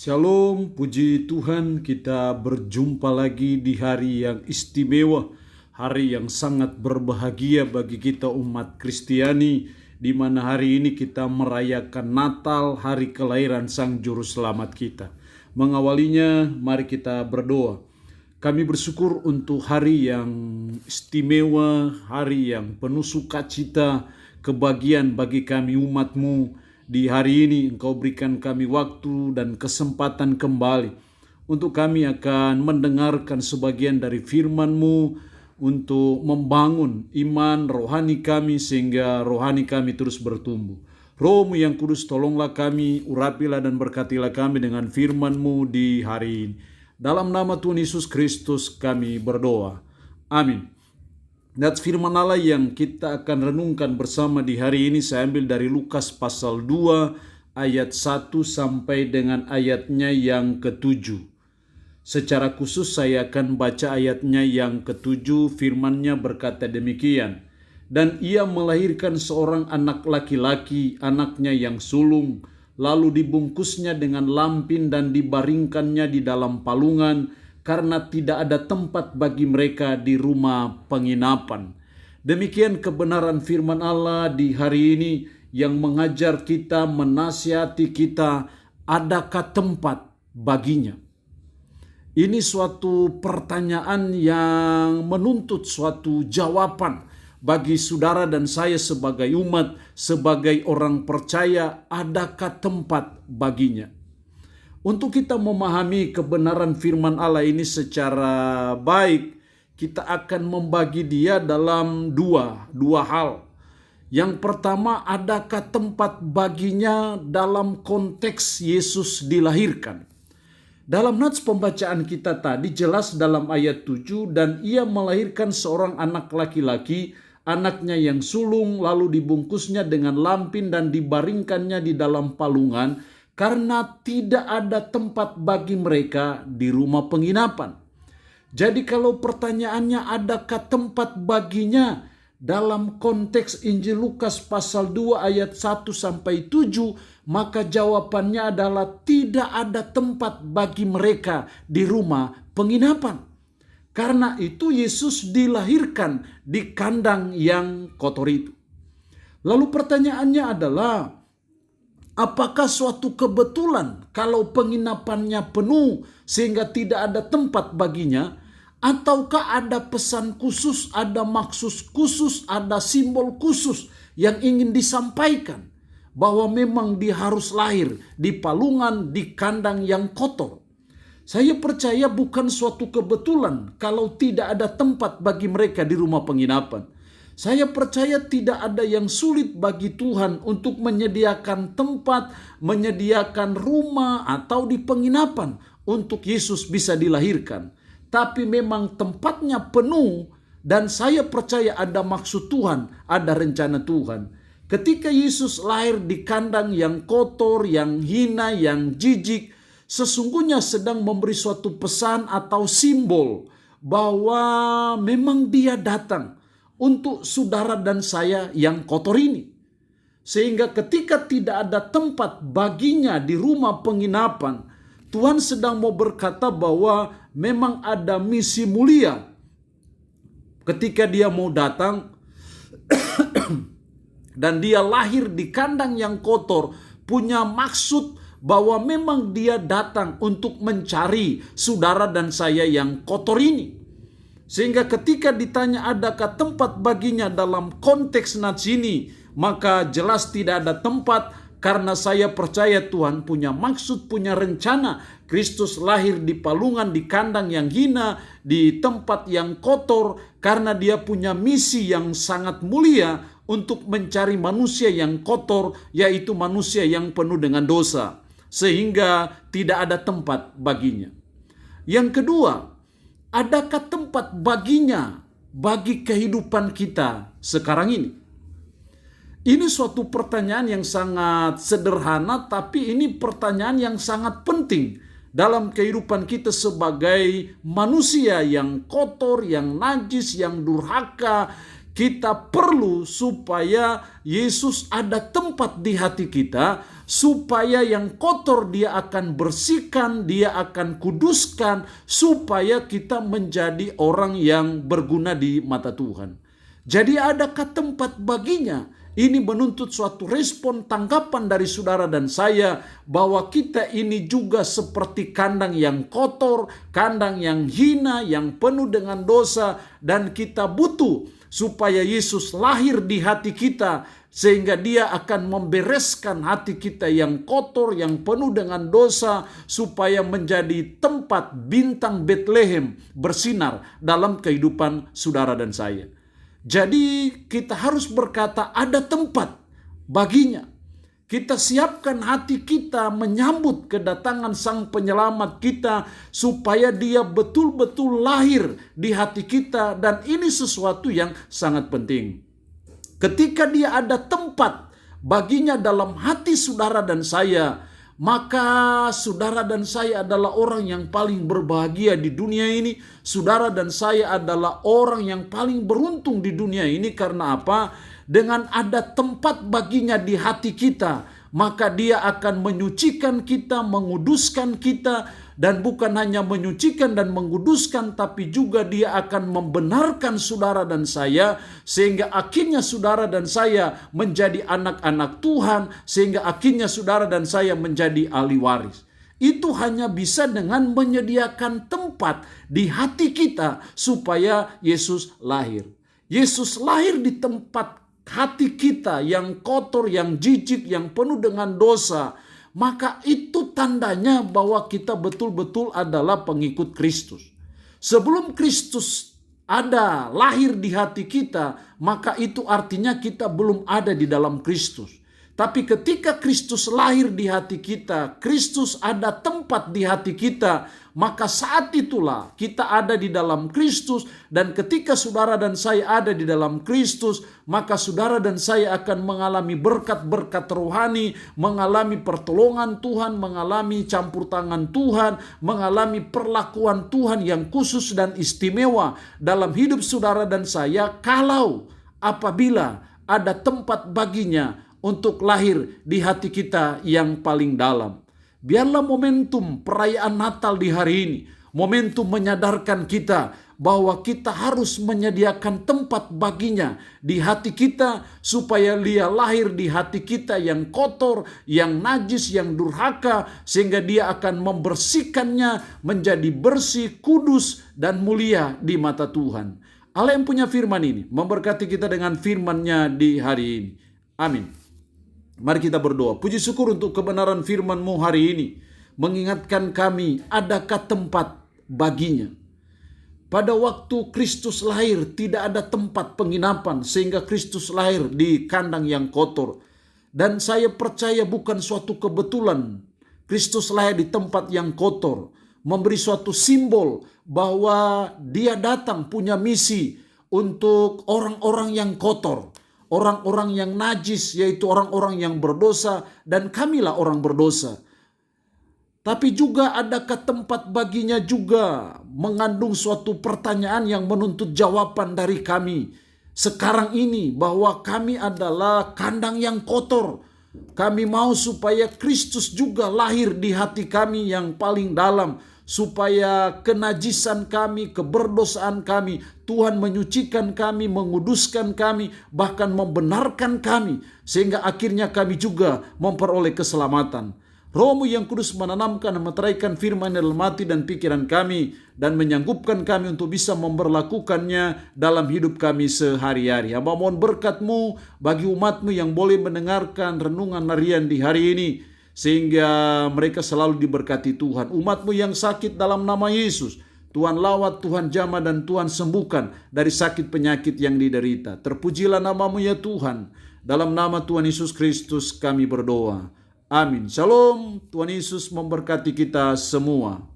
Shalom, puji Tuhan, kita berjumpa lagi di hari yang istimewa, hari yang sangat berbahagia bagi kita umat Kristiani, di mana hari ini kita merayakan Natal, hari kelahiran Sang Juru Selamat kita. Mengawalinya, mari kita berdoa. Kami bersyukur untuk hari yang istimewa, hari yang penuh sukacita, kebahagiaan bagi kami umat-Mu. Di hari ini Engkau berikan kami waktu dan kesempatan kembali untuk kami akan mendengarkan sebagian dari firman-Mu untuk membangun iman rohani kami sehingga rohani kami terus bertumbuh. Roh-Mu yang kudus, tolonglah kami, urapilah dan berkatilah kami dengan firman-Mu di hari ini. Dalam nama Tuhan Yesus Kristus kami berdoa. Amin. Dan firman Allah yang kita akan renungkan bersama di hari ini saya ambil dari Lukas pasal 2 ayat 1 sampai dengan ayatnya yang ke-7. Secara khusus saya akan baca ayatnya yang ke-7, firmannya berkata demikian. Dan ia melahirkan seorang anak laki-laki, anaknya yang sulung, lalu dibungkusnya dengan lampin dan dibaringkannya di dalam palungan, karena tidak ada tempat bagi mereka di rumah penginapan. Demikian kebenaran firman Allah di hari ini yang mengajar kita, menasihati kita, adakah tempat baginya? Ini suatu pertanyaan yang menuntut suatu jawaban bagi saudara dan saya sebagai umat, sebagai orang percaya, adakah tempat baginya? Untuk kita memahami kebenaran firman Allah ini secara baik, kita akan membagi dia dalam dua hal. Yang pertama, adakah tempat baginya dalam konteks Yesus dilahirkan? Dalam nats pembacaan kita tadi jelas dalam ayat 7, dan ia melahirkan seorang anak laki-laki, anaknya yang sulung, lalu dibungkusnya dengan lampin dan dibaringkannya di dalam palungan, karena tidak ada tempat bagi mereka di rumah penginapan. Jadi kalau pertanyaannya adakah tempat baginya dalam konteks Injil Lukas pasal 2 ayat 1 sampai 7, maka jawabannya adalah tidak ada tempat bagi mereka di rumah penginapan. Karena itu Yesus dilahirkan di kandang yang kotor itu. Lalu pertanyaannya adalah, apakah suatu kebetulan kalau penginapannya penuh sehingga tidak ada tempat baginya? Ataukah ada pesan khusus, ada maksud khusus, ada simbol khusus yang ingin disampaikan? Bahwa memang dia harus lahir di palungan, di kandang yang kotor. Saya percaya bukan suatu kebetulan kalau tidak ada tempat bagi mereka di rumah penginapan. Saya percaya tidak ada yang sulit bagi Tuhan untuk menyediakan tempat, menyediakan rumah atau di penginapan untuk Yesus bisa dilahirkan. Tapi memang tempatnya penuh dan saya percaya ada maksud Tuhan, ada rencana Tuhan. Ketika Yesus lahir di kandang yang kotor, yang hina, yang jijik, sesungguhnya sedang memberi suatu pesan atau simbol bahwa memang dia datang untuk saudara dan saya yang kotor ini. Sehingga ketika tidak ada tempat baginya di rumah penginapan, Tuhan sedang mau berkata bahwa memang ada misi mulia. Ketika dia mau datang dan dia lahir di kandang yang kotor, punya maksud bahwa memang dia datang untuk mencari saudara dan saya yang kotor ini. Sehingga ketika ditanya adakah tempat baginya dalam konteks nats ini, maka jelas tidak ada tempat, karena saya percaya Tuhan punya maksud, punya rencana. Kristus lahir di palungan, di kandang yang hina, di tempat yang kotor, karena dia punya misi yang sangat mulia untuk mencari manusia yang kotor, yaitu manusia yang penuh dengan dosa. Sehingga tidak ada tempat baginya. Yang kedua, adakah tempat baginya bagi kehidupan kita sekarang ini? Ini suatu pertanyaan yang sangat sederhana, tapi ini pertanyaan yang sangat penting dalam kehidupan kita sebagai manusia yang kotor, yang najis, yang durhaka. Kita perlu supaya Yesus ada tempat di hati kita, supaya yang kotor dia akan bersihkan, dia akan kuduskan, supaya kita menjadi orang yang berguna di mata Tuhan. Jadi adakah tempat baginya? Ini menuntut suatu respon tanggapan dari saudara dan saya bahwa kita ini juga seperti kandang yang kotor, kandang yang hina, yang penuh dengan dosa, dan kita butuh supaya Yesus lahir di hati kita sehingga dia akan membereskan hati kita yang kotor, yang penuh dengan dosa, supaya menjadi tempat bintang Betlehem bersinar dalam kehidupan saudara dan saya. Jadi kita harus berkata ada tempat baginya. Kita siapkan hati kita menyambut kedatangan Sang Penyelamat kita supaya dia betul-betul lahir di hati kita, dan ini sesuatu yang sangat penting. Ketika dia ada tempat baginya dalam hati saudara dan saya, maka saudara dan saya adalah orang yang paling berbahagia di dunia ini. Saudara dan saya adalah orang yang paling beruntung di dunia ini. Karena apa? Dengan ada tempat baginya di hati kita, maka dia akan menyucikan kita, menguduskan kita. Dan bukan hanya menyucikan dan menguduskan, tapi juga dia akan membenarkan saudara dan saya, sehingga akhirnya saudara dan saya menjadi anak-anak Tuhan, sehingga akhirnya saudara dan saya menjadi ahli waris. Itu hanya bisa dengan menyediakan tempat di hati kita supaya Yesus lahir. Yesus lahir di tempat hati kita yang kotor, yang jijik, yang penuh dengan dosa. Maka itu tandanya bahwa kita betul-betul adalah pengikut Kristus. Sebelum Kristus ada lahir di hati kita, maka itu artinya kita belum ada di dalam Kristus. Tapi ketika Kristus lahir di hati kita, Kristus ada tempat di hati kita, maka saat itulah kita ada di dalam Kristus. Dan ketika saudara dan saya ada di dalam Kristus, maka saudara dan saya akan mengalami berkat-berkat rohani, mengalami pertolongan Tuhan, mengalami campur tangan Tuhan, mengalami perlakuan Tuhan yang khusus dan istimewa dalam hidup saudara dan saya, kalau apabila ada tempat baginya untuk lahir di hati kita yang paling dalam. Biarlah momentum perayaan Natal di hari ini, momentum menyadarkan kita bahwa kita harus menyediakan tempat baginya di hati kita, supaya dia lahir di hati kita yang kotor, yang najis, yang durhaka, sehingga dia akan membersihkannya menjadi bersih, kudus, dan mulia di mata Tuhan. Allah yang punya firman ini memberkati kita dengan firman-Nya di hari ini. Amin. Mari kita berdoa. Puji syukur untuk kebenaran firman-Mu hari ini, mengingatkan kami adakah tempat baginya. Pada waktu Kristus lahir tidak ada tempat penginapan, sehingga Kristus lahir di kandang yang kotor. Dan saya percaya bukan suatu kebetulan Kristus lahir di tempat yang kotor, memberi suatu simbol bahwa dia datang punya misi untuk orang-orang yang kotor, orang-orang yang najis, yaitu orang-orang yang berdosa, dan kamilah orang berdosa. Tapi juga adakah tempat baginya juga mengandung suatu pertanyaan yang menuntut jawaban dari kami sekarang ini, bahwa kami adalah kandang yang kotor. Kami mau supaya Kristus juga lahir di hati kami yang paling dalam, supaya kenajisan kami, keberdosaan kami, Tuhan menyucikan kami, menguduskan kami, bahkan membenarkan kami, sehingga akhirnya kami juga memperoleh keselamatan. Roh-Mu yang kudus menanamkan dan meteraikan firman dalam hati dan pikiran kami, dan menyanggupkan kami untuk bisa memberlakukannya dalam hidup kami sehari-hari. Hamba mohon berkat-Mu bagi umat-Mu yang boleh mendengarkan renungan harian di hari ini, sehingga mereka selalu diberkati Tuhan. Umat-Mu yang sakit dalam nama Yesus, Tuhan lawat, Tuhan jamah, dan Tuhan sembuhkan dari sakit penyakit yang diderita. Terpujilah nama-Mu ya Tuhan. Dalam nama Tuhan Yesus Kristus kami berdoa. Amin. Shalom. Tuhan Yesus memberkati kita semua.